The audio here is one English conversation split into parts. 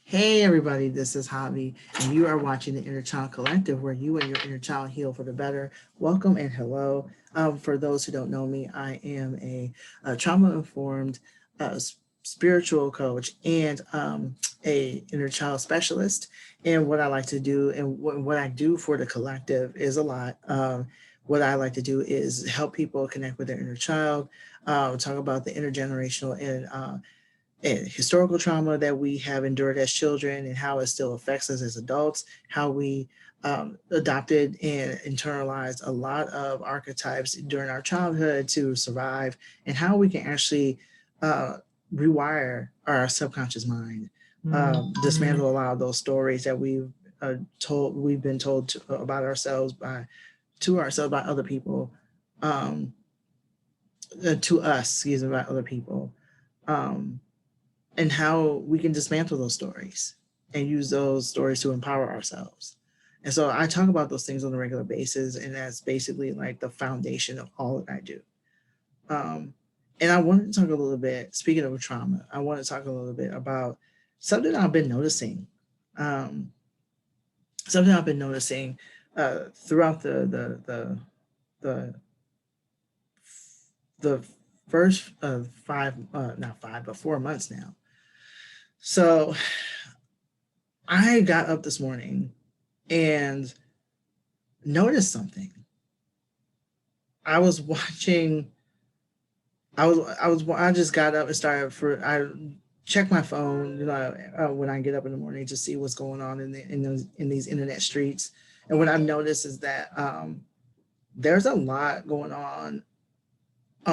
Hey everybody, this is Javi, and you are watching the Inner Child Collective, where you and your inner child heal for the better. Welcome and hello. For those who don't know me, I am a trauma-informed spiritual coach and a inner child specialist. And what I like to do, and what I do for the collective, is a lot. What I like to do is help people connect with their inner child, talk about the intergenerational and historical trauma that we have endured as children and how it still affects us as adults, how we adopted and internalized a lot of archetypes during our childhood to survive, and how we can actually uh, rewire our subconscious mind, dismantle a lot of those stories that we've been told about ourselves to ourselves by other people, um, to us, excuse me, by other people. Um, and how we can dismantle those stories and use those stories to empower ourselves. And so I talk about those things on a regular basis, and that's basically like the foundation of all that I do. Um, and I wanted to talk a little bit, speaking of trauma, I want to talk a little bit about something I've been noticing. Um, Something I've been noticing throughout the the first not 5, but 4 months now. So I got up this morning and noticed something. I was watching. I just got up and started I check my phone, when I get up in the morning to see what's going on in these internet streets. And what I've noticed is that there's a lot going on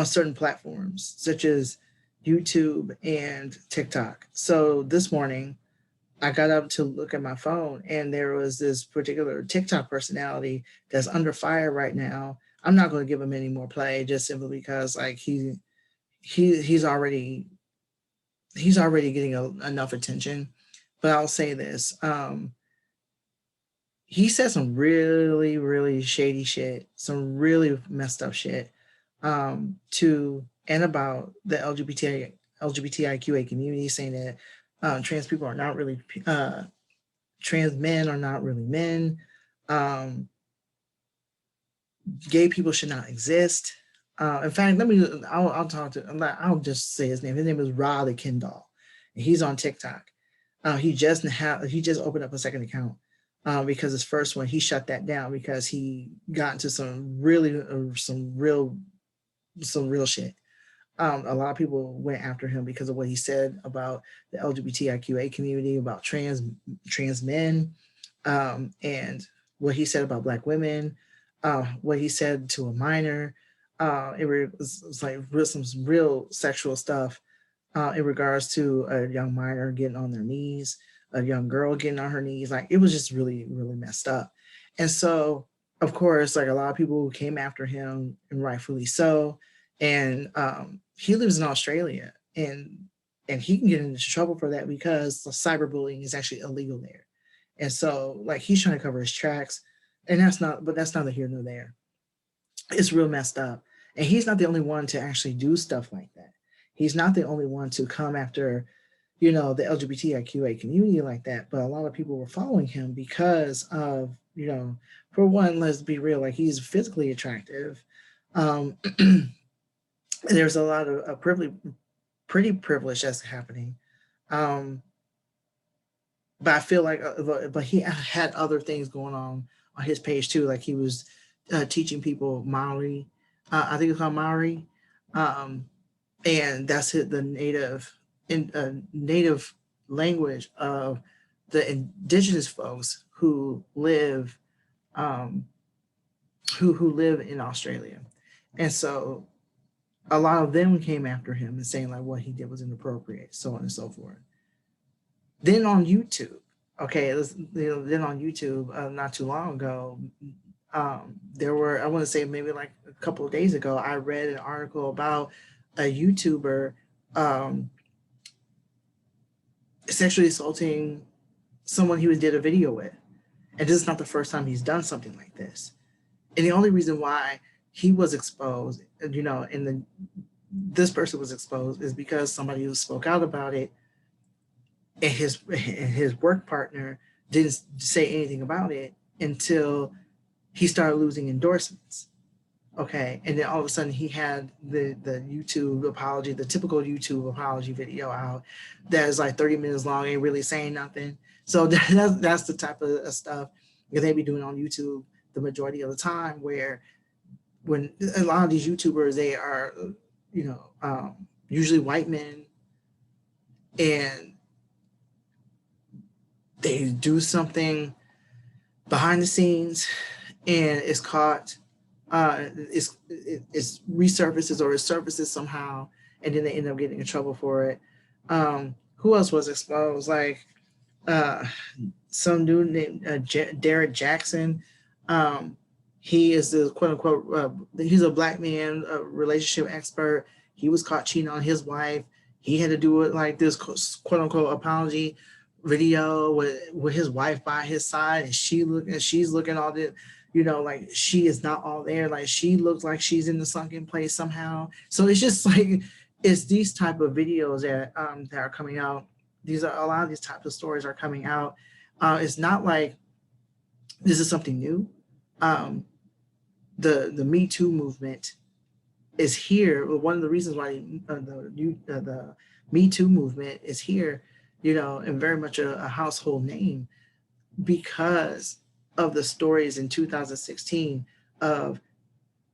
certain platforms such as YouTube and TikTok. So this morning I got up to look at my phone, and there was this particular TikTok personality that's under fire right now. I'm not going to give him any more play, just simply because like he's already getting enough attention. But I'll say this: he said some really shady shit, some really messed up shit, to and about the LGBTIQA community, saying that trans people are not really trans men are not really men. Um, Gay people should not exist. In fact, I'll talk to. I'll just say his name. His name is Ra the Kindle, and he's on TikTok. He just opened up a second account because his first one he shut that down because he got into some real shit. A lot of people went after him because of what he said about the LGBTIQA community, about trans men, and what he said about black women, what he said to a minor. It was like some real sexual stuff in regards to a young minor getting on their knees, a young girl getting on her knees. Like it was just really messed up. And so, of course, like a lot of people came after him, and rightfully so. And he lives in Australia, and he can get into trouble for that because the cyberbullying is actually illegal there. And so, like, he's trying to cover his tracks, and that's neither here nor there. It's real messed up. And he's not the only one to actually do stuff like that. He's not the only one to come after, the LGBTIQA community like that. But a lot of people were following him because of, for one, let's be real, like he's physically attractive. Um, there's a lot of pretty privilege that's happening. Um, but I feel like, but he had other things going on his page too. Like he was teaching people Maori. I think it's called Maori, um, and that's the native language of the indigenous folks um, who live in Australia. And so a lot of them came after him and saying like what he did was inappropriate, so on and so forth. Then on YouTube, okay, then on YouTube, not too long ago, there were, I want to say maybe like a couple of days ago, I read an article about a YouTuber um, sexually assaulting someone he did a video with. And this is not the first time he's done something like this. And the only reason why he was exposed, and this person was exposed, is because somebody who spoke out about it and his work partner didn't say anything about it until he started losing endorsements. Okay, and then all of a sudden he had the YouTube apology, the typical YouTube apology video out that is like 30 minutes long, ain't really saying nothing. So that's the type of stuff that they be doing on YouTube the majority of the time, where when a lot of these YouTubers, they are, usually white men, and they do something behind the scenes, and it's caught, it's resurfaces or it surfaces somehow, and then they end up getting in trouble for it. Who else was exposed? Like uh, some dude named Derek Jackson. Um, he is the quote unquote, he's a black man, a relationship expert. He was caught cheating on his wife. He had to do it like this quote unquote apology video with his wife by his side, and she's looking all the, like she is not all there. Like she looks like she's in the sunken place somehow. So it's just like it's these type of videos that are coming out. These are a lot of these types of stories are coming out. It's not like this is something new. Um, the Me Too movement is here. One of the reasons why the Me Too movement is here, and very much a household name, because of the stories in 2016 of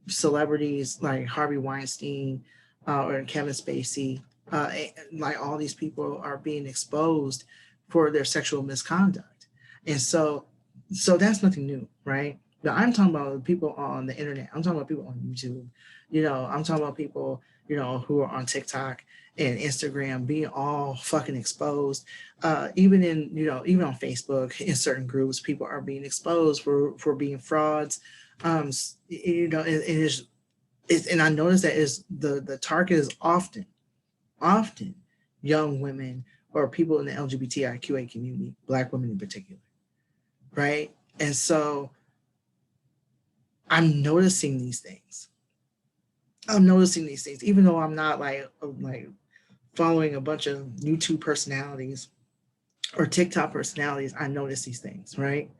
celebrities like Harvey Weinstein, or Kevin Spacey. Like all these people are being exposed for their sexual misconduct, and so that's nothing new, right? Now I'm talking about people on the internet. I'm talking about people on YouTube. I'm talking about people who are on TikTok and Instagram being all fucking exposed. Even in even on Facebook, in certain groups, people are being exposed for being frauds. It is, and I noticed that is the target is often young women or people in the LGBTIQA community, Black women in particular, right? And so I'm noticing these things. Even though I'm not like following a bunch of YouTube personalities or TikTok personalities. I notice these things, right?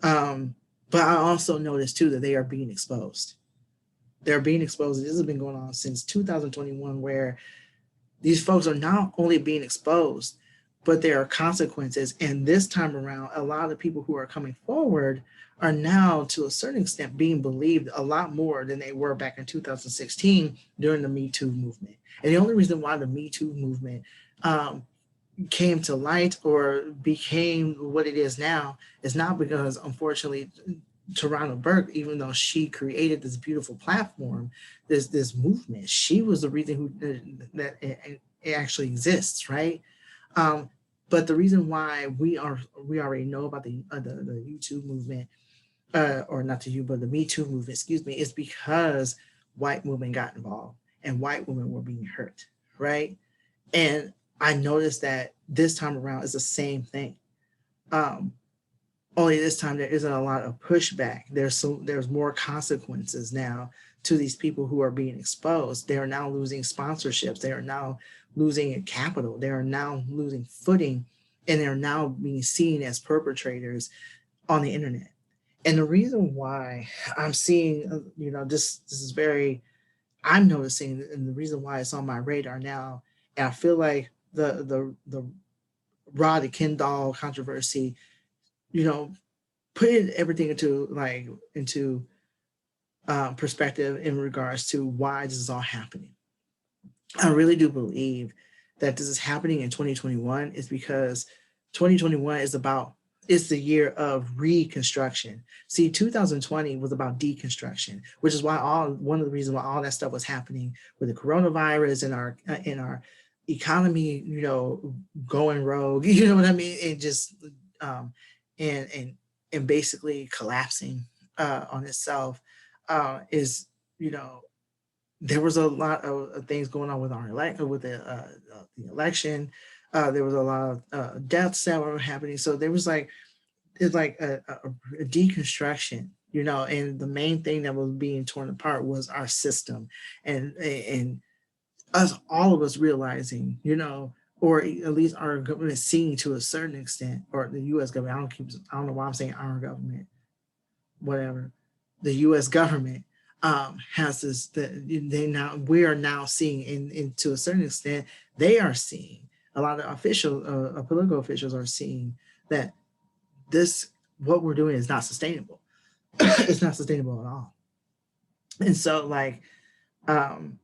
But I also notice too that they are being exposed. They're being exposed. This has been going on since 2021, where these folks are not only being exposed, but there are consequences. And this time around, a lot of the people who are coming forward are now, to a certain extent, being believed a lot more than they were back in 2016 during the Me Too movement. And the only reason why the Me Too movement came to light or became what it is now is not because, unfortunately, Tarana Burke, even though she created this beautiful platform, this movement, she was the reason that it actually exists, right? Um, but the reason why we already know about the YouTube movement, or not to you, but the Me Too movement, excuse me, is because white women got involved and white women were being hurt, right? And I noticed that this time around is the same thing. Um, Only this time there isn't a lot of pushback. There's more consequences now to these people who are being exposed. They are now losing sponsorships. They are now losing capital. They are now losing footing, and they're now being seen as perpetrators on the internet. And the reason why I'm seeing, this is very, I'm noticing, and the reason why it's on my radar now, and I feel like the Rod Kendall controversy, putting everything into perspective in regards to why this is all happening. I really do believe that this is happening in 2021 is because 2021 is the year of reconstruction. See, 2020 was about deconstruction, which is why one of the reasons why all that stuff was happening with the coronavirus and our economy, going rogue, you know what I mean? And just and and basically collapsing on itself, is, there was a lot of things going on with the election. There was a lot of deaths that were happening. So there was it's like a deconstruction, and the main thing that was being torn apart was our system, and all of us realizing, or at least our government is seeing to a certain extent, or the U.S. government. I don't know why I'm saying our government, whatever. The U.S. government has this. We are now seeing, in to a certain extent, they are seeing, a lot of political officials are seeing that this, what we're doing, is not sustainable. It's not sustainable at all. And so, like, um,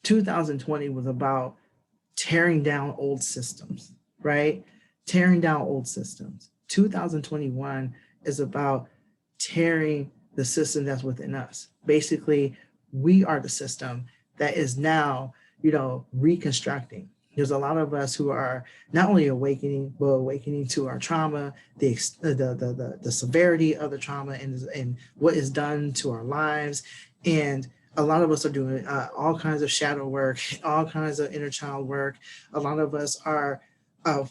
2020 was about tearing down old systems, right? Tearing down old systems. 2021 is about tearing the system that's within us. Basically, we are the system that is now, reconstructing. There's a lot of us who are not only awakening, but awakening to our trauma, the severity of the trauma, and what is done to our lives. And a lot of us are doing all kinds of shadow work, all kinds of inner child work. A lot of us are uh,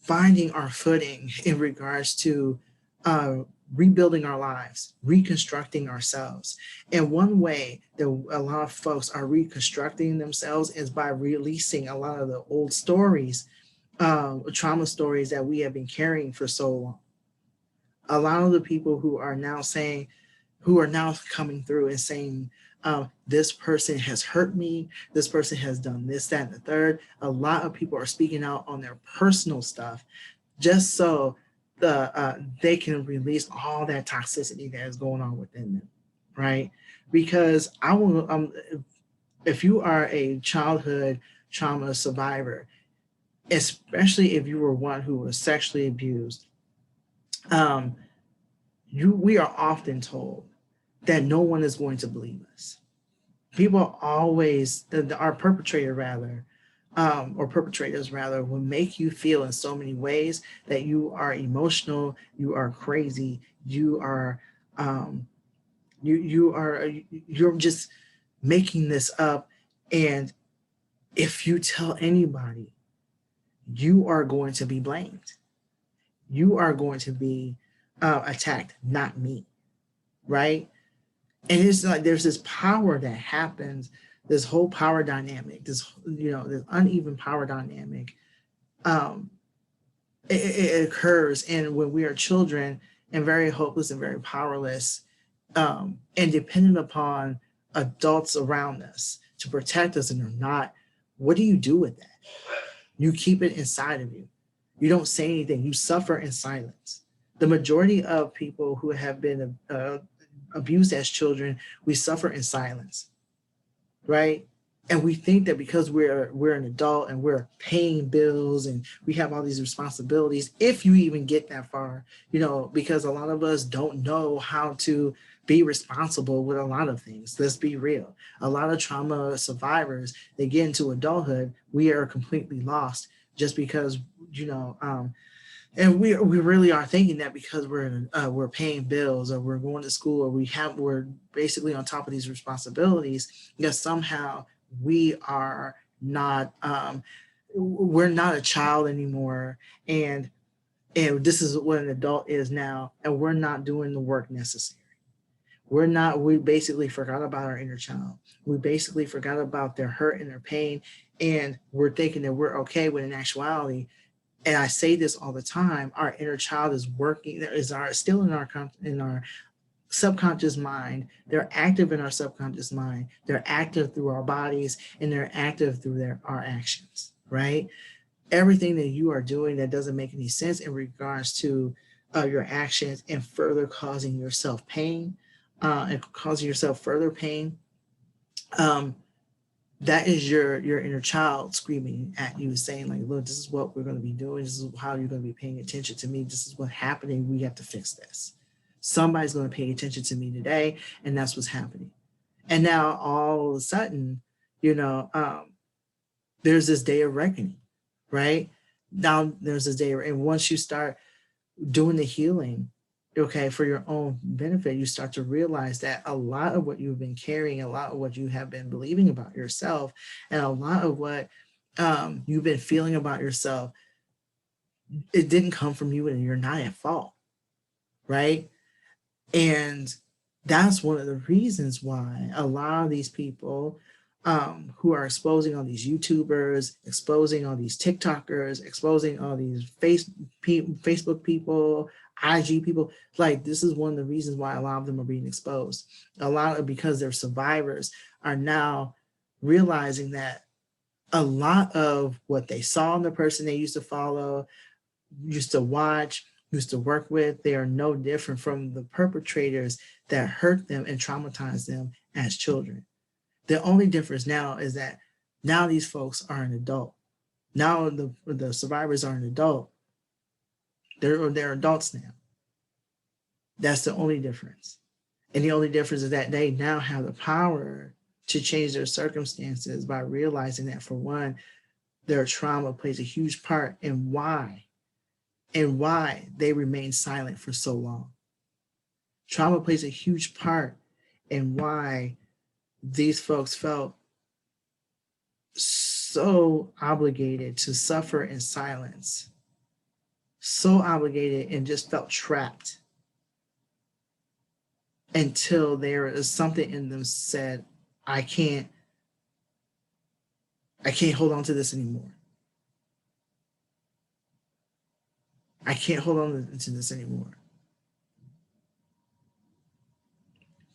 finding our footing in regards to uh, rebuilding our lives, reconstructing ourselves. And one way that a lot of folks are reconstructing themselves is by releasing a lot of the old stories, trauma stories that we have been carrying for so long. A lot of the people who are now coming through and saying, this person has hurt me, this person has done this, that, and the third. A lot of people are speaking out on their personal stuff just so they can release all that toxicity that is going on within them, right? Because if you are a childhood trauma survivor, especially if you were one who was sexually abused, we are often told that no one is going to believe us. People always, our perpetrator rather, or perpetrators rather, will make you feel in so many ways that you are emotional, you are crazy, you are, you're just making this up. And if you tell anybody, you are going to be blamed. You are going to be attacked, not me, right? And it's like there's this power that happens, this whole power dynamic, this uneven power dynamic. Um, it occurs, and when we are children and very hopeless and very powerless, and dependent upon adults around us to protect us and are not, what do you do with that? You keep it inside of you. You don't say anything. You suffer in silence. The majority of people who have been abused as children, we suffer in silence, right? And we think that because we're an adult and we're paying bills and we have all these responsibilities, if you even get that far, because a lot of us don't know how to be responsible with a lot of things. Let's be real. A lot of trauma survivors, they get into adulthood, we are completely lost just because, and we really are thinking that because we're paying bills or we're going to school or we're basically on top of these responsibilities, that somehow we are not we're not a child anymore, and this is what an adult is now, and we're not doing the work necessary. We basically forgot about our inner child. We basically forgot about their hurt and their pain, and we're thinking that we're okay, when in actuality, and I say this all the time, our inner child is working, still in our subconscious mind. They're active in our subconscious mind. They're active through our bodies, and they're active through our actions, right? Everything that you are doing that doesn't make any sense in regards to your actions, and further causing yourself pain, and causing yourself further pain, that is your inner child screaming at you, saying like, look, this is what we're going to be doing. This is how you're going to be paying attention to me. This is what's happening. We have to fix this. Somebody's going to pay attention to me today, and that's what's happening. And now all of a sudden, there's this day of reckoning, right? Now there's this day, and once you start doing the healing, okay, for your own benefit, you start to realize that a lot of what you've been carrying, a lot of what you have been believing about yourself, and a lot of what you've been feeling about yourself, it didn't come from you, and you're not at fault, right? And that's one of the reasons why a lot of these people who are exposing all these YouTubers, exposing all these TikTokers, exposing all these Facebook people, IG people. Like, this is one of the reasons why a lot of them are being exposed. A lot of, because their survivors are now realizing that a lot of what they saw in the person they used to follow, used to watch, used to work with, they are no different from the perpetrators that hurt them and traumatized them as children. The only difference now is that now these folks are an adult. Now the survivors are an adult. They're adults now. That's the only difference. And the only difference is that they now have the power to change their circumstances by realizing that, for one, their trauma plays a huge part in why they remain silent for so long. Trauma plays a huge part in why these folks felt so obligated to suffer in silence, so obligated, and just felt trapped until there was something in them said, I can't hold on to this anymore. I can't hold on to this anymore.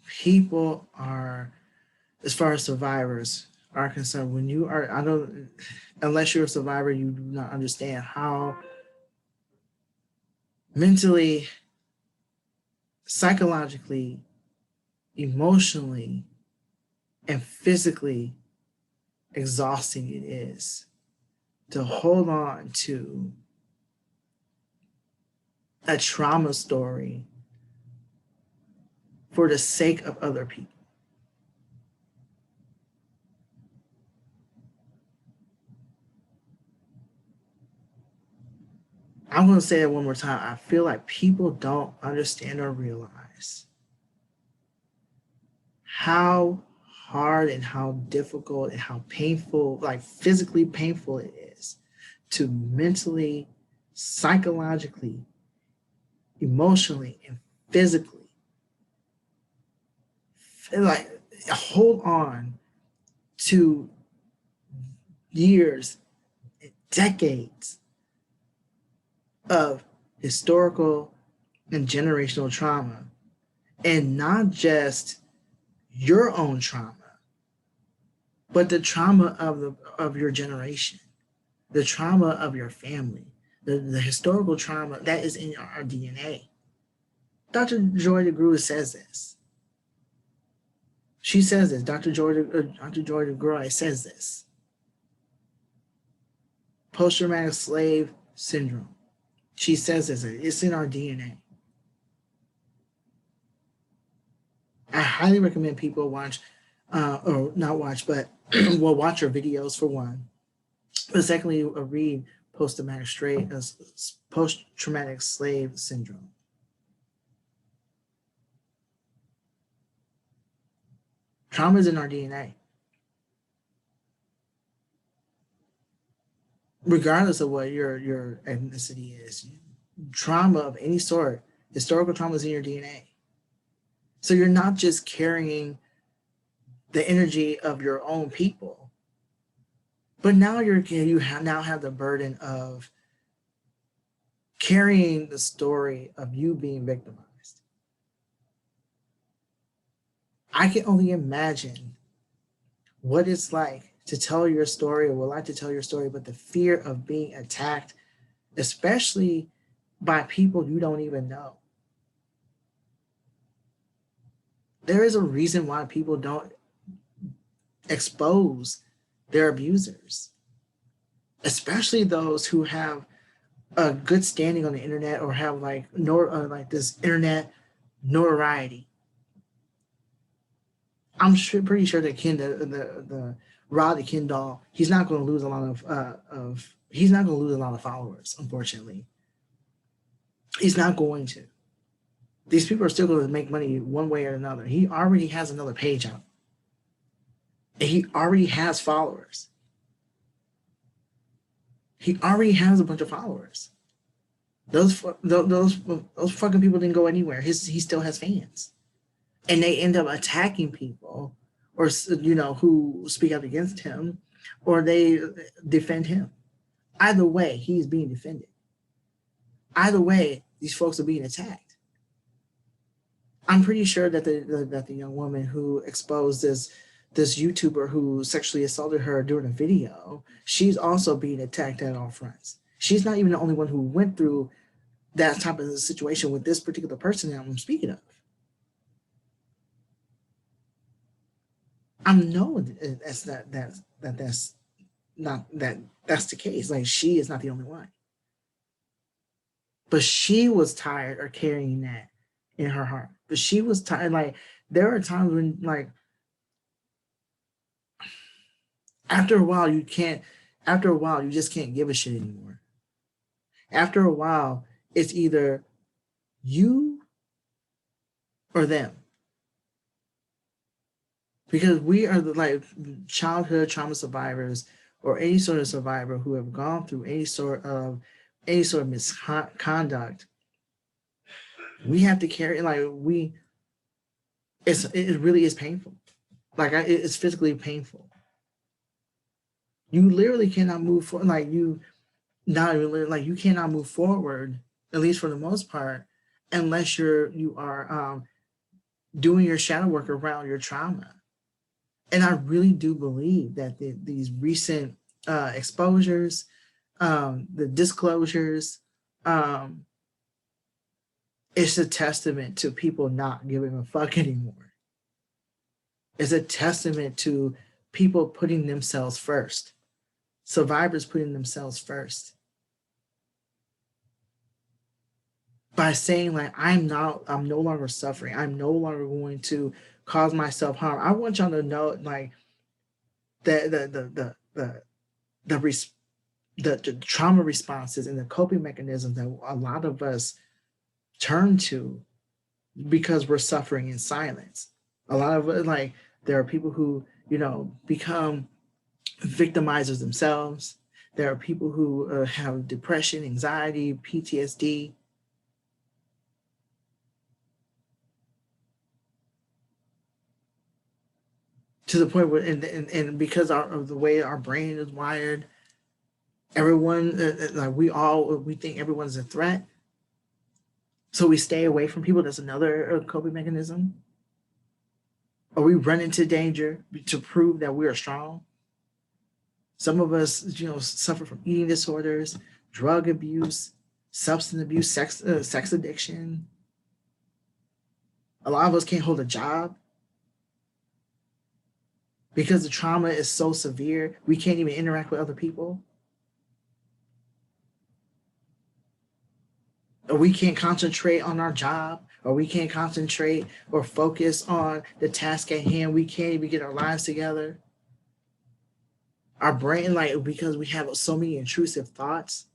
People are, as far as survivors are concerned, when you are, unless you're a survivor, you do not understand how mentally, psychologically, emotionally, and physically exhausting it is to hold on to a trauma story for the sake of other people. I'm going to say it one more time. I feel like people don't understand or realize how hard and how difficult and how painful, like physically painful it is to mentally, psychologically, emotionally, and physically, like, hold on to years, decades of historical and generational trauma, and not just your own trauma, but the trauma of your generation, the trauma of your family, the historical trauma that is in our DNA. Dr. Joy DeGruy says this. She says this. Dr. Joy DeGruy says this. Post-traumatic slave syndrome. She says this. It's in our DNA. I highly recommend people watch, or not watch, but well, watch her videos for one. But secondly, read post-traumatic slave syndrome. Trauma is in our DNA. Regardless of what your ethnicity is, trauma of any sort, historical trauma is in your DNA. So you're not just carrying the energy of your own people, but now you now have the burden of carrying the story of you being victimized. I can only imagine what it's like to tell your story, or would like to tell your story, but the fear of being attacked, especially by people you don't even know. There is a reason why people don't expose their abusers, especially those who have a good standing on the internet or have like this internet notoriety. I'm pretty sure that the Roddy Kendall, he's not going to lose a lot of followers. Unfortunately, he's not going to. These people are still going to make money one way or another. He already has another page out, and he already has followers. He already has a bunch of followers. Those fucking people didn't go anywhere. He still has fans, and they end up attacking people or who speak out against him, or they defend him. Either way, he's being defended. Either way, these folks are being attacked. I'm pretty sure that the young woman who exposed this YouTuber who sexually assaulted her during a video, she's also being attacked at all fronts. She's not even the only one who went through that type of situation with this particular person that I'm speaking of. I know that's that's the case. Like, she is not the only one. But she was tired of carrying that in her heart. But she was tired. Like, there are times when, like, after a while you just can't give a shit anymore. After a while, it's either you or them. Because we are the childhood trauma survivors, or any sort of survivor who have gone through any sort of misconduct. We have to carry, it really is painful. It's physically painful. You literally cannot move forward. You cannot move forward, at least for the most part, unless you are doing your shadow work around your trauma. And I really do believe that these recent exposures, the disclosures, it's a testament to people not giving a fuck anymore. It's a testament to people putting themselves first. Survivors putting themselves first. By saying, I'm no longer suffering. I'm no longer going to cause myself harm. I want y'all to know, the trauma responses and the coping mechanisms that a lot of us turn to because we're suffering in silence. A lot of it, there are people who, become victimizers themselves. There are people who have depression, anxiety, PTSD. To the point where, and because of the way our brain is wired, everyone, we think everyone's a threat. So we stay away from people. That's another coping mechanism. Or we run into danger to prove that we are strong. Some of us, suffer from eating disorders, drug abuse, substance abuse, sex addiction. A lot of us can't hold a job because the trauma is so severe. We can't even interact with other people. Or we can't concentrate on our job, or we can't concentrate or focus on the task at hand. We can't even get our lives together. Our brain, because we have so many intrusive thoughts.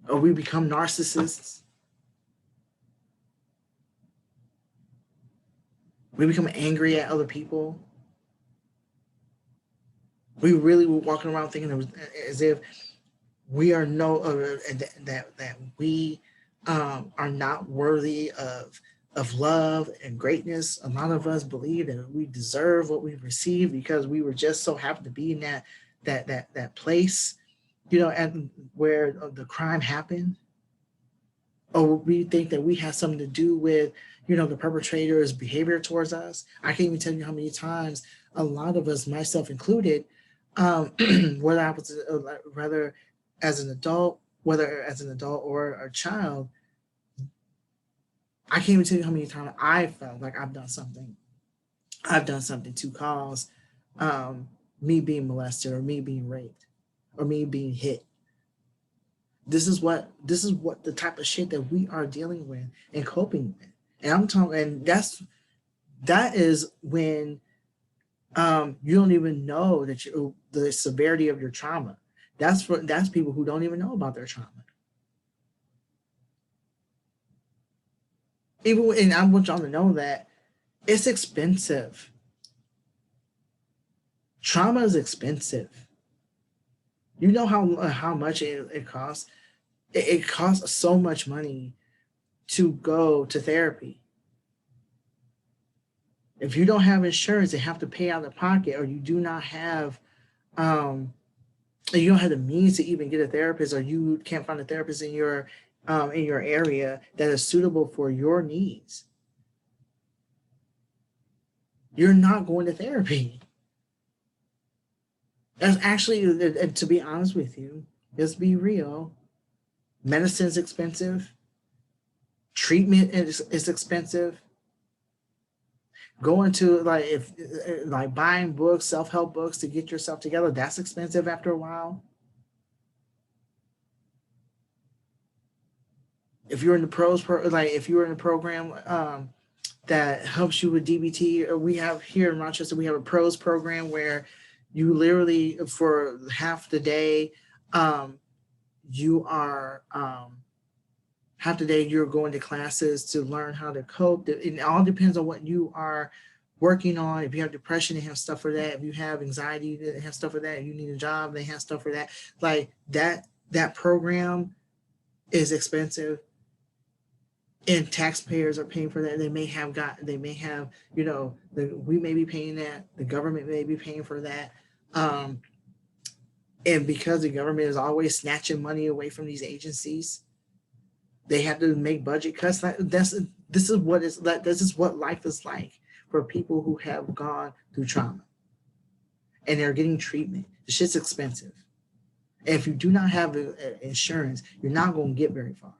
Or we become narcissists. We become angry at other people. We really were walking around thinking as if we are that we are not worthy of love and greatness. A lot of us believe that we deserve what we've received because we were just so happy to be in that place, and where the crime happened. Or we think that we have something to do with, the perpetrator's behavior towards us. I can't even tell you how many times a lot of us, myself included, whether I was whether as an adult or a child, I can't even tell you how many times I felt like I've done something to cause me being molested, or me being raped, or me being hit. This is what the type of shit that we are dealing with and coping with. And I'm talking, and that is when you don't even know the severity of your trauma. That's people who don't even know about their trauma. And I want y'all to know that it's expensive. Trauma is expensive. You know how much it costs? It costs so much money to go to therapy. If you don't have insurance and have to pay out of pocket, or you do not have, you don't have the means to even get a therapist, or you can't find a therapist in your area that is suitable for your needs, you're not going to therapy. That's actually, to be honest with you, let's be real. Medicine is expensive. Treatment is expensive. Going to like buying books, self-help books to get yourself together, that's expensive after a while. If you're in the if you're in a program that helps you with DBT, or we have here in Rochester, we have a pros program where you literally for half the day, you are half the day you're going to classes to learn how to cope. It all depends on what you are working on. If you have depression, they have stuff for that. If you have anxiety, they have stuff for that. If you need a job, they have stuff for that. Like that program is expensive, and taxpayers are paying for that. They may have, we may be paying that. The government may be paying for that. And because the government is always snatching money away from these agencies, they have to make budget cuts. This is what life is like for people who have gone through trauma and they're getting treatment. The shit's expensive. And if you do not have insurance, you're not going to get very far.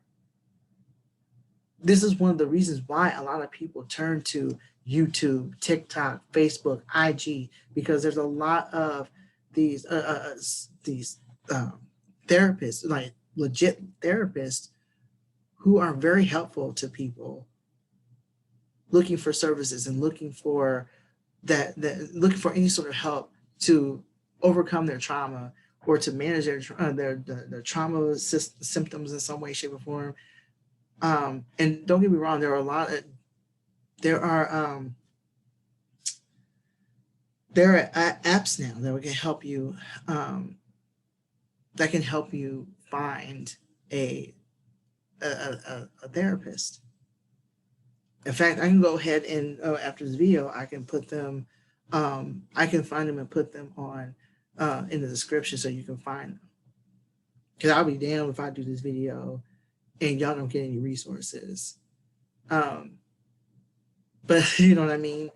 This is one of the reasons why a lot of people turn to YouTube, TikTok, Facebook, IG, because there's a lot of these therapists, like legit therapists, who are very helpful to people looking for services and looking for looking for any sort of help to overcome their trauma or to manage their trauma symptoms in some way, shape, or form. And don't get me wrong, there are apps now that can help you find a therapist. In fact, I can go ahead and after this video, I can put them, I can find them and put them on in the description so you can find them. Because I'll be damned if I do this video and y'all don't get any resources. But you know what I mean?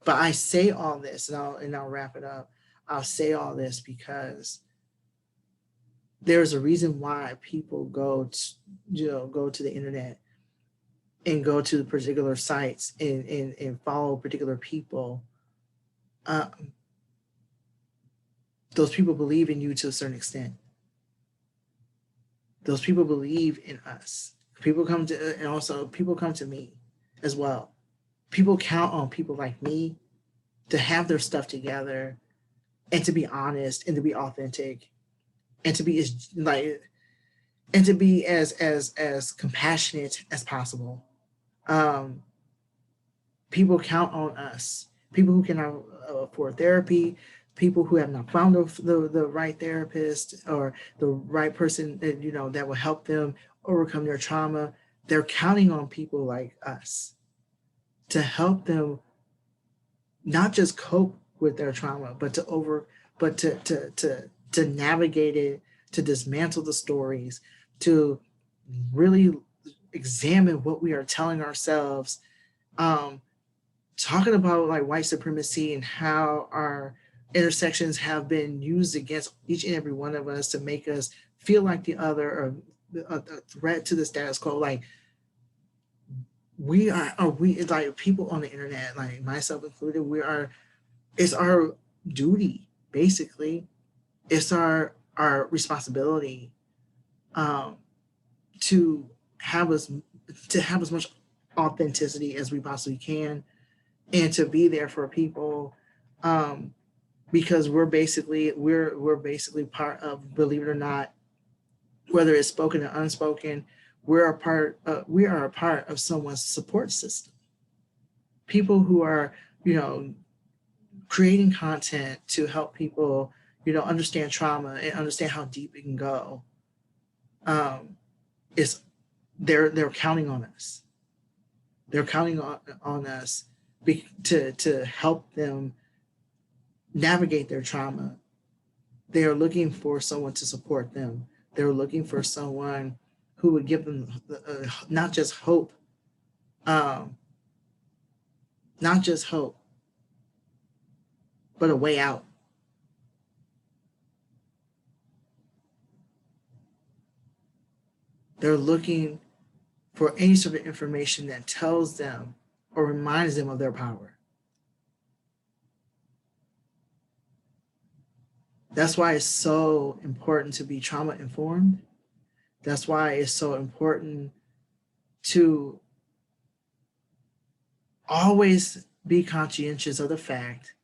But I say all this, and I'll wrap it up. I'll say all this because there's a reason why people go to the internet and go to particular sites and follow particular people. Those people believe in you to a certain extent. Those people believe in us. People come to me as well. People count on people like me to have their stuff together and to be honest and to be authentic and to be as compassionate as possible. People count on us. People who cannot afford therapy, people who have not found the right therapist or the right person that will help them overcome their trauma. They're counting on people like us to help them not just cope with their trauma, but to navigate it, to dismantle the stories, to really examine what we are telling ourselves. Talking about like white supremacy and how our intersections have been used against each and every one of us to make us feel like the other or a threat to the status quo. Like we like people on the internet, like myself included, it's our duty, basically. It's our responsibility to have as much authenticity as we possibly can, and to be there for people, because we're basically part of, believe it or not, whether it's spoken or unspoken, we are a part of someone's support system. People who are creating content to help people understand trauma and understand how deep it can go. It's they're counting on us. They're counting on us to help them navigate their trauma. They are looking for someone to support them. They're looking for someone who would give them not just hope, um, not just hope, but a way out. They're looking for any sort of information that tells them or reminds them of their power. That's why it's so important to be trauma informed. That's why it's so important to always be conscientious of the fact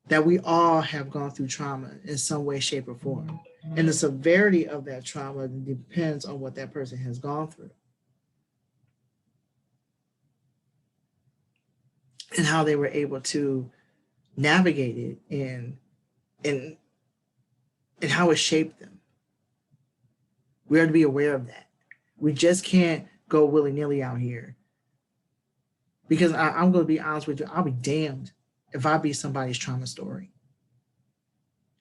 that we all have gone through trauma in some way, shape, or form. And the severity of that trauma depends on what that person has gone through and how they were able to navigate it and how it shaped them. We are to be aware of that. We just can't go willy-nilly out here. Because I'm going to be honest with you, I'll be damned if I be somebody's trauma story.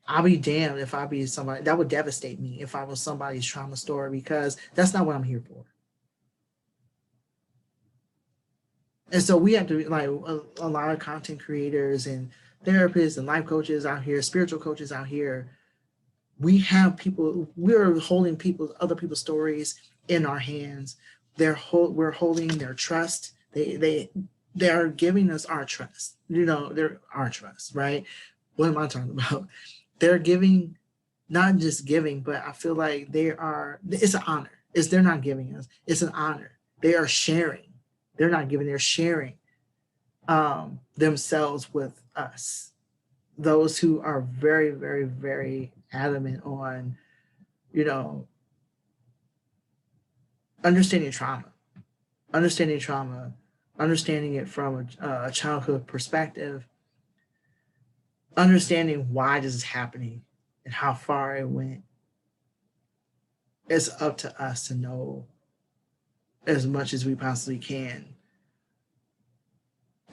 I'll be damned if I be somebody that would devastate me if I was somebody's trauma story, because that's not what I'm here for. And so we have to, like, a lot of content creators and therapists and life coaches out here, spiritual coaches out here, we have people, we're holding other people's stories in our hands. We're holding their trust. They are giving us our trust. They're our trust, right? What am I talking about? They're giving, not just giving, but I feel like it's an honor. They're not giving us, it's an honor. They are sharing. They're not giving, they're sharing themselves with us. Those who are very, very, very adamant on, understanding trauma, understanding it from a childhood perspective, understanding why this is happening and how far it went. It's up to us to know as much as we possibly can.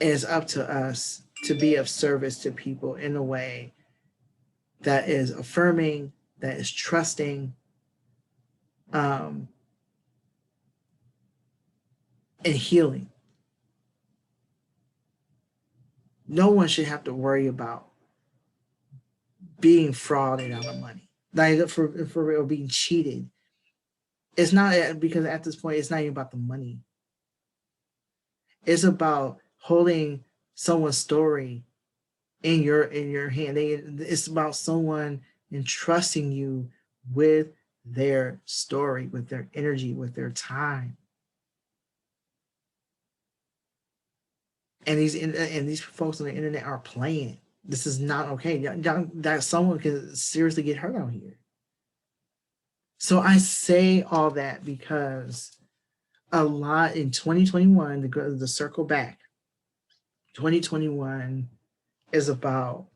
And it's up to us to be of service to people in a way that is affirming, that is trusting, and healing. No one should have to worry about being frauded out of money, like for real, being cheated. It's not, because at this point, it's not even about the money. It's about holding someone's story in your hand. It's about someone entrusting you with their story, with their energy, with their time. And these folks on the internet are playing. This is not okay. That someone can seriously get hurt out here. So I say all that because a lot in 2021, the circle back, 2021 is about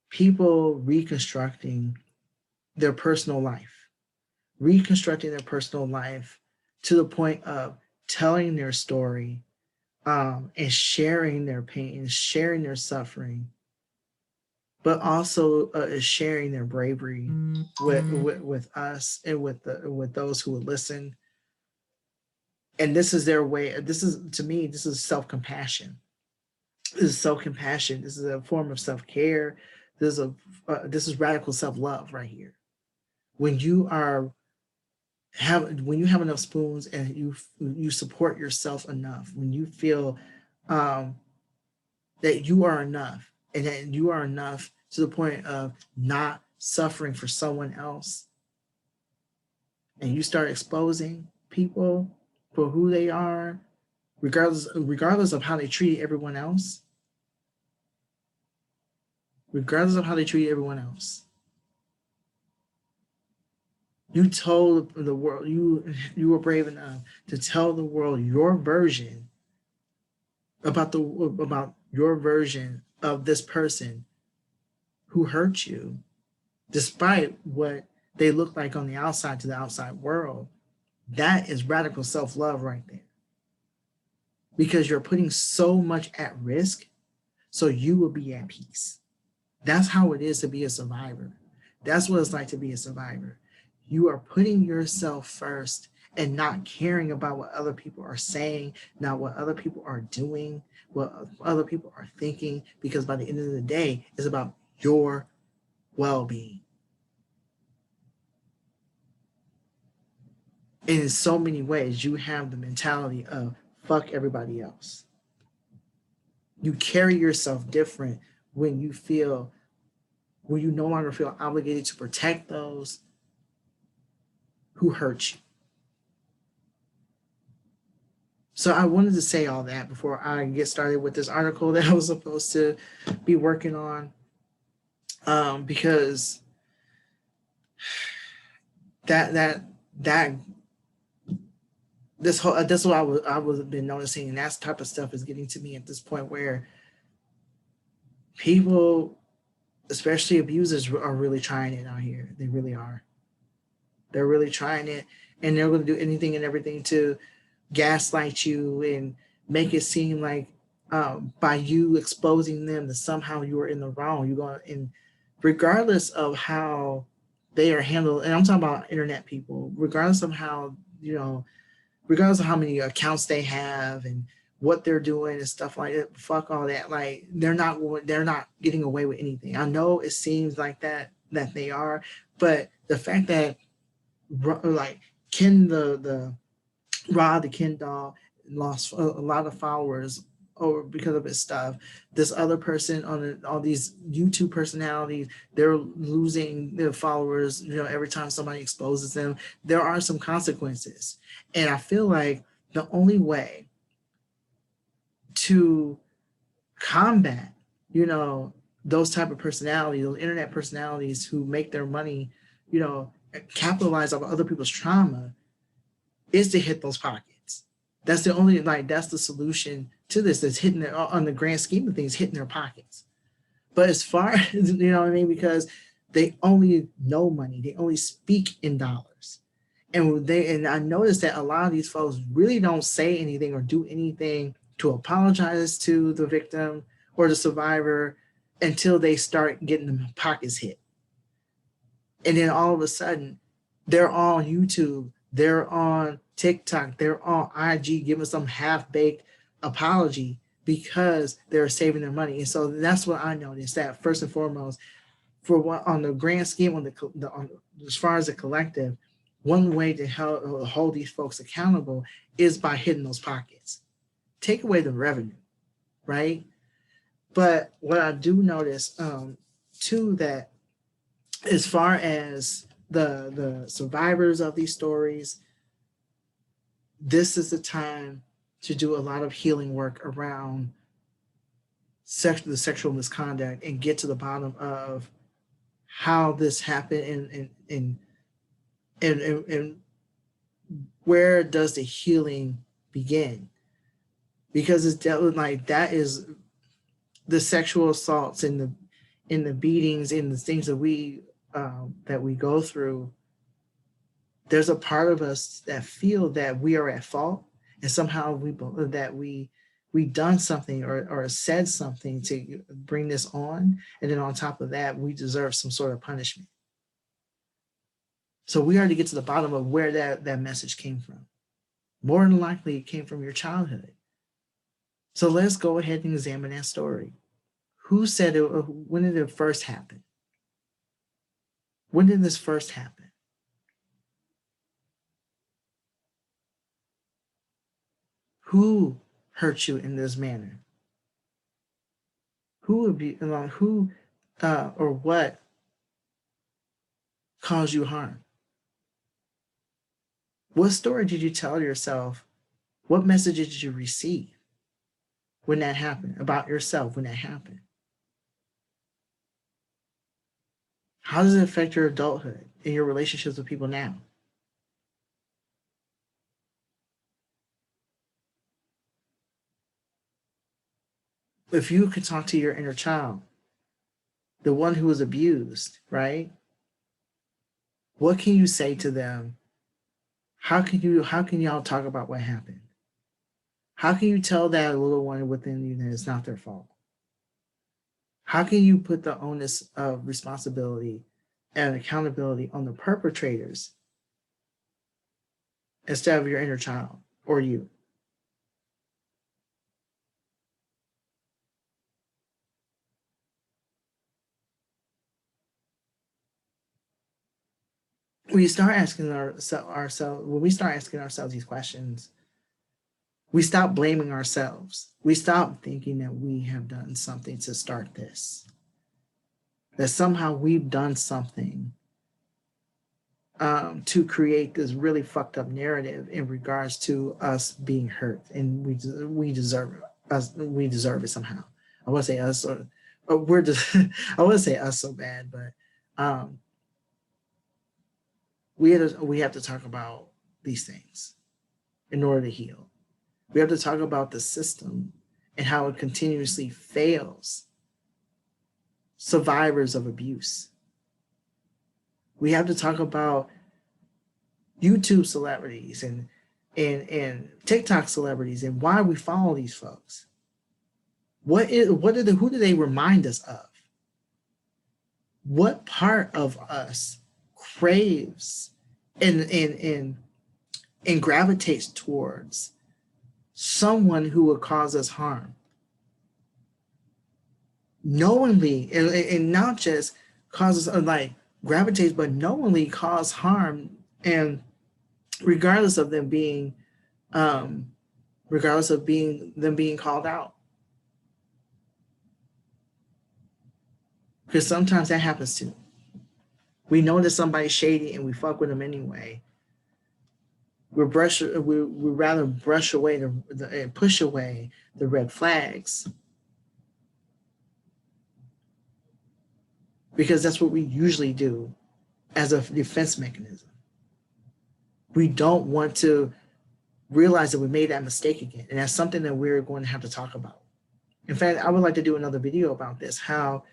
people reconstructing their personal life, to the point of telling their story, and sharing their pain, sharing their suffering, but also sharing their bravery with us and with those who would listen. And this is their way. To me, this is self-compassion. This is self-compassion. This is a form of self-care. This is radical self-love right here. When you have enough spoons and you support yourself enough, when you feel that you are enough, and that you are enough to the point of not suffering for someone else, and you start exposing people for who they are, regardless of how they treat everyone else, you told the world, you were brave enough to tell the world your version about your version of this person who hurt you, despite what they look like on the outside to the outside world. That is radical self-love right there, because you're putting so much at risk so you will be at peace. That's how it is to be a survivor. That's what it's like to be a survivor. You are putting yourself first and not caring about what other people are saying, not what other people are doing, what other people are thinking, because by the end of the day, it's about your well-being. And in so many ways, you have the mentality of fuck everybody else. You carry yourself different when you feel, when you no longer feel obligated to protect those who hurt you. So I wanted to say all that before I get started with this article that I was supposed to be working on, because that this whole that's what I was been noticing, and that type of stuff is getting to me at this point where people, especially abusers, are really trying it out here. They really are. They're really trying it, and they're going to do anything and everything to gaslight you and make it seem like by you exposing them that somehow you are in the wrong. You're going, and regardless of how they are handled, and I'm talking about internet people, regardless of how, regardless of how many accounts they have and what they're doing and stuff like that, fuck all that. Like they're not getting away with anything. I know it seems like that they are, but the fact that like Ken the Rod the Ken doll lost a lot of followers over because of his stuff. This other person on all these YouTube personalities, they're losing their followers, every time somebody exposes them. There are some consequences. And I feel like the only way to combat, those type of personalities, those internet personalities who make their money, capitalize off other people's trauma, is to hit those pockets. That's the only, that's the solution to this. That's hitting their, on the grand scheme of things, hitting their pockets. But as far as, you know what I mean, because they only know money, they only speak in dollars. And I noticed that a lot of these folks really don't say anything or do anything to apologize to the victim or the survivor until they start getting the pockets hit. And then all of a sudden, they're on YouTube, they're on TikTok, they're on IG giving some half-baked apology because they're saving their money. And so that's what I noticed, that first and foremost, for what on the grand scheme, as far as the collective, one way to hold these folks accountable is by hitting those pockets. Take away the revenue, right? But what I do notice too, that as far as the survivors of these stories, this is the time to do a lot of healing work around the sexual misconduct and get to the bottom of how this happened and where does the healing begin? Because it's dealt with, like, that is the sexual assaults and the beatings and the things that we go through. There's a part of us that feel that we are at fault, and somehow we done something or said something to bring this on, and then on top of that, we deserve some sort of punishment. So we are to get to the bottom of where that message came from. More than likely, it came from your childhood. So let's go ahead and examine that story. Who said it? When did it first happen? When did this first happen? Who hurt you in this manner? Who would be or what caused you harm? What story did you tell yourself? What message did you receive when that happened about yourself when that happened? How does it affect your adulthood and your relationships with people now? If you could talk to your inner child, the one who was abused, right? What can you say to them? how can y'all talk about what happened? How can you tell that little one within you that it's not their fault? How can you put the onus of responsibility and accountability on the perpetrators instead of your inner child or you? We start asking ourselves when we start asking ourselves these questions, we stop blaming ourselves. We stop thinking that we have done something to start this, that somehow we've done something to create this really fucked up narrative in regards to us being hurt, and we deserve it somehow. I want to say us, or we're just I want to say us so bad, but we have to talk about these things in order to heal. We have to talk about the system and how it continuously fails survivors of abuse. We have to talk about YouTube celebrities and TikTok celebrities and why we follow these folks. Who do they remind us of? What part of us craves and gravitates towards someone who will cause us harm? Knowingly, and not just causes gravitates, but knowingly cause harm, and regardless of them being called out. Because sometimes that happens too. We know that somebody's shady and we fuck with them anyway. We rather brush away and push away the red flags, because that's what we usually do as a defense mechanism. We don't want to realize that we made that mistake again, and that's something that we're going to have to talk about. In fact, I would like to do another video about this, how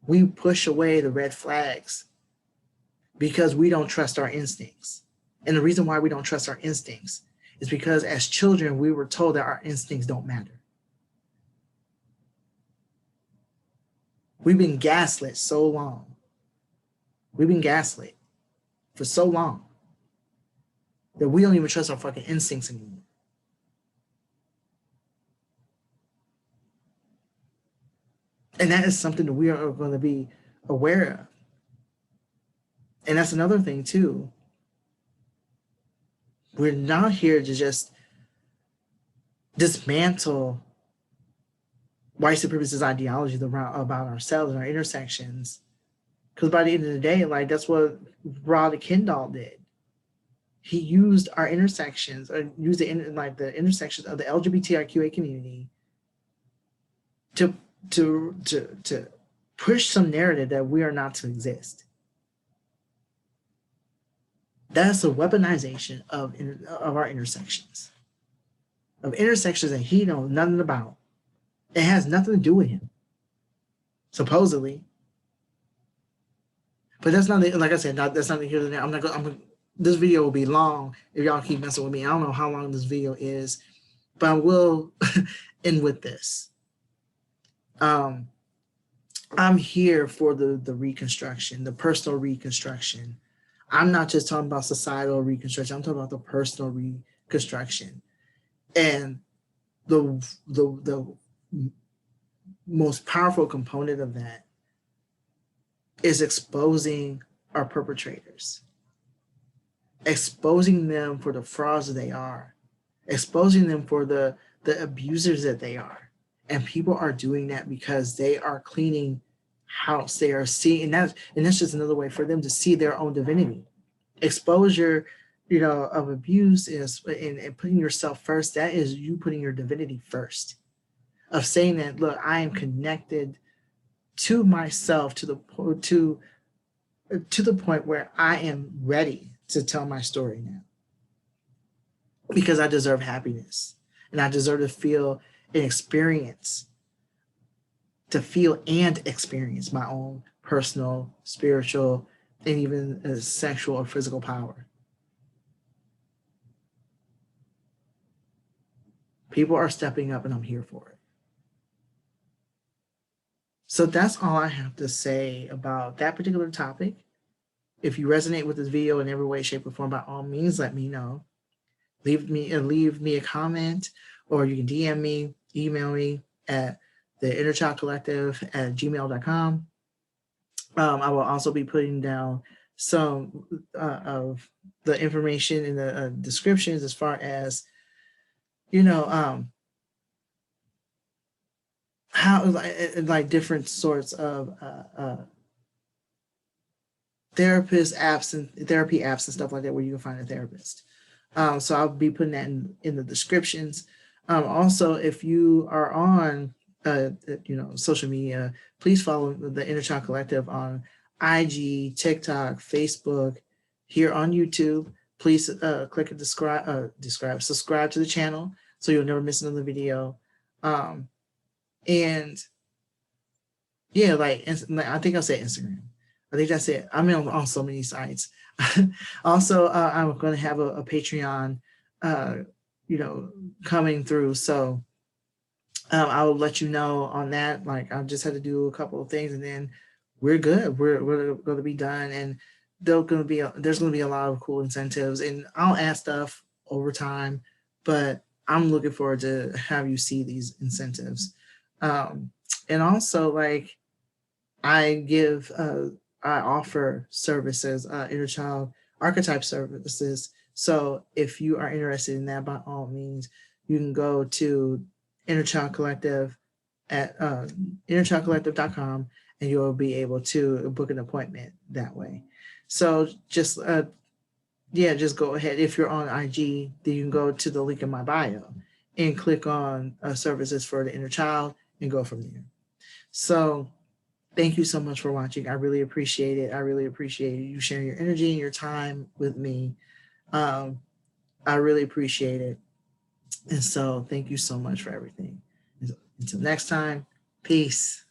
we push away the red flags because we don't trust our instincts. And the reason why we don't trust our instincts is because as children, we were told that our instincts don't matter. We've been gaslit so long. We've been gaslit for so long that we don't even trust our fucking instincts anymore. And that is something that we are going to be aware of. And that's another thing too. We're not here to just dismantle white supremacist ideologies about ourselves and our intersections. Because by the end of the day, that's what Rod Kendall did. He used our intersections, or used the intersections of the LGBTIQA community to push some narrative that we are not to exist. That's a weaponization of our intersections, that he knows nothing about. It has nothing to do with him, supposedly. But that's not, like I said, that's not here and there. This video will be long if y'all keep messing with me. I don't know how long this video is, but I will end with this. I'm here for the reconstruction, the personal reconstruction. I'm not just talking about societal reconstruction. I'm talking about the personal reconstruction. And the most powerful component of that is exposing our perpetrators, exposing them for the frauds that they are, exposing them for the abusers that they are. And people are doing that because they are cleaning house. They are seeing, and that's just another way for them to see their own divinity. Exposure, of abuse is and putting yourself first. That is you putting your divinity first. Of saying that, look, I am connected to myself to the point where I am ready to tell my story now, because I deserve happiness and I deserve to feel and experience my own personal, spiritual, and even sexual or physical power. People are stepping up and I'm here for it. So that's all I have to say about that particular topic. If you resonate with this video in every way, shape, or form, by all means, let me know. Leave me a comment, or you can DM me, email me at theinnerchildcollective@gmail.com. I will also be putting down some of the information in the descriptions as far as, how like different sorts of therapy apps and stuff like that, where you can find a therapist. So I'll be putting that in the descriptions. Also, if you are on social media, please follow the Inner Child Collective on IG, TikTok, Facebook, here on YouTube. Please click and subscribe to the channel so you'll never miss another video. And yeah, like I think I'll say Instagram. I think that's it. I'm on so many sites. Also, I'm going to have a Patreon, coming through. So I will let you know on that. Like, I just had to do a couple of things, and then we're good. We're going to be done, and there's going to be a lot of cool incentives, and I'll add stuff over time. But I'm looking forward to have you see these incentives, and also like I offer services, inner child archetype services. So if you are interested in that, by all means, you can go to Inner Child Collective at innerchildcollective.com, and you'll be able to book an appointment that way. So just just go ahead. If you're on IG, then you can go to the link in my bio and click on services for the inner child and go from there. So thank you so much for watching. I really appreciate it. I really appreciate you sharing your energy and your time with me. I really appreciate it. And so thank you so much for everything. Until next time, peace.